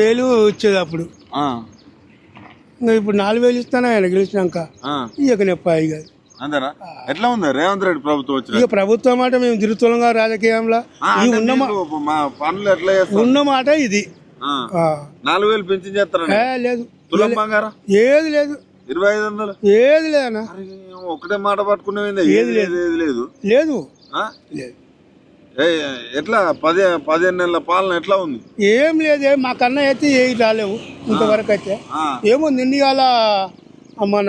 వేలు వచ్చేది అప్పుడు. ఇంకా ఇప్పుడు 4,000 ఇస్తాను ఆయన గెలిచినాక ఇక నెప్పాయి కాదు. అంతేనా? ఎట్లా ఉంది రేవంత్ రెడ్డి ప్రభుత్వం వచ్చిన? ఇక ప్రభుత్వం మాట మేము తిరుగుతున్నాం రాజకీయంలో పనులు ఎట్లా చేస్తారు? ఉన్న మాట ఇది. 4,000 పెంచి చేస్తారా? లేదు, తులం బంగారం ఏది లేదు, 2,500 ఏది లేదన్నా. ఒకటే మాట పట్టుకునే ఏది లేదు లేదు లేదు లేదు. ఎట్లా 15 నెలల పాలన ఎట్లా ఉంది? ఏం లేదు, మా కన్నా అయితే ఏవి రాలేవు ఇంతవరకు అయితే. ఏమో నిన్నగాల మన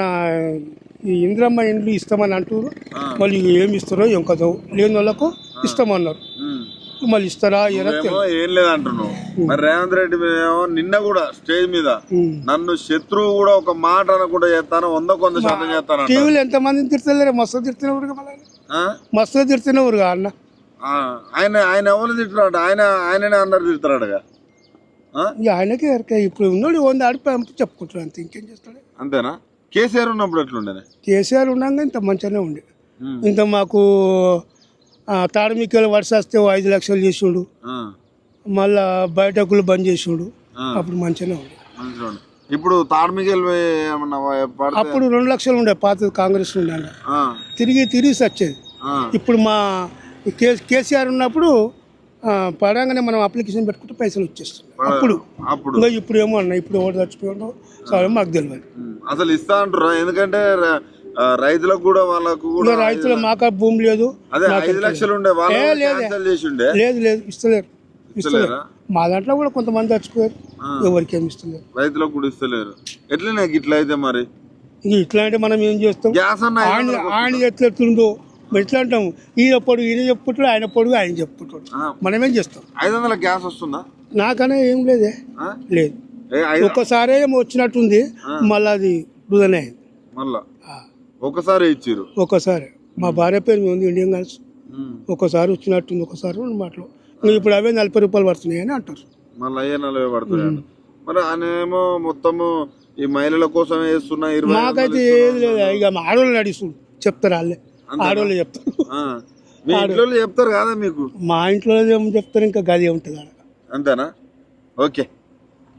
ఈ ఇంద్రమ్మ ఇండ్లు ఇస్తామని అంటారు, మళ్ళీ ఏమి ఇస్తారో ఇంకా లేని వాళ్ళకు ఇస్తామన్నారు, మళ్ళీ ఇస్తారా ఏం లేదంటున్నావు. మరి రేవంత్ రెడ్డి నిన్న కూడా స్టేజ్ మీద నన్ను శత్రువు కూడా ఒక మాట అనకుండా చేస్తాను, 100% చేస్తాను. టీవీలో ఎంత మందిని తిడతలేరు, మస్తు తిడుతున్నప్పుడు మస్తు తిడుతున్నవురుగా అన్న. ఆయన ఎవరు తింటున్నాడు? ఆయననే అందరు తిడతాడుగా. ఆయనకే ఇప్పుడు ఉన్నాడు 100 ఆడిపోయి చెప్పుకుంటాడు అంతే, ఇంకేం చేస్తాడు? అంతేనా? కేసీఆర్ ఉన్నప్పుడు ఎట్లుండే? కేసీఆర్ ఉండగా ఇంత మంచిగానే ఉండే. ఇంత మాకు తాడమిక్కలు వర్ష వస్తే 5 లక్షలు చేసిండు, మళ్ళా బయటకులు బంద్ చేసిండు, అప్పుడు మంచిగానే ఉండే. ఇప్పుడు తాడమిక్కలు అప్పుడు 2 లక్షలు ఉండే పాత కాంగ్రెస్ ఉండే, తిరిగి వచ్చేది. ఇప్పుడు మా కేసీఆర్ ఉన్నప్పుడు పడంగానే మనం అప్లికేషన్ పెట్టుకుంటే పైసలు వచ్చేస్తున్నాయి అప్పుడు. ఇప్పుడు ఏమో అన్న, ఇప్పుడు ఎవరు చచ్చిపోయాడో సరే మాకు తెలియదు. అసలు ఇస్తా అంటారా? ఎందుకంటే రైతులకు కూడా వాళ్ళకు కూడా రైతులు మాకు భూమి లేదు. 5 లక్షలు ఉండే లేదు ఇస్తలేరు. మా దాంట్లో కూడా కొంతమంది చచ్చిపోయారు, ఎవరికి ఏమి ఇస్తలేరు. రైతులకు కూడా ఇస్తలేరు. ఎట్లా ఇట్లా అయితే మరి ఇట్లా అంటే మనం ఏం చేస్తాం? ఆయన ఎట్లెట్లుందో ఎట్లా అంటాము? ఈయన చెప్పుకుంటాడు, ఆయన పొడుగు ఆయన చెప్పుకుంటాడు, మనం ఏం చేస్తాం? 500 గ్యాస్ వస్తుందా? నాకనే ఏం లేదే, లేదు. ఒక్కసారి ఏమో వచ్చినట్టుంది, మళ్ళీ అది వృధనే అయింది. మళ్ళా ఒకసారి ఇచ్చారు. ఒక్కసారి మా భార్య పేరు ఉంది ఇండియన్ గర్ల్స్, ఒక్కసారి వచ్చినట్టుంది, ఒకసారి 2 మాటలు. ఇప్పుడు అవే 40 రూపాయలు పడుతున్నాయి అని అంటారు. మళ్ళీ అయ్యే 40 పడుతున్నాయి. మరి ఆయన ఏమో మొత్తము ఈ మహిళల కోసం వేస్తున్నా. నాకైతే ఏది లేదు, ఇక ఆడవాళ్ళు నడుస్తుంది చెప్తారు, వాళ్ళే ఆడవాళ్ళు చెప్తారు. మీ ఇంట్లో చెప్తారు కదా మీకు? మా ఇంట్లో ఏమో చెప్తారు, ఇంకా గది ఉంటుంది. అంతేనా? ఓకే.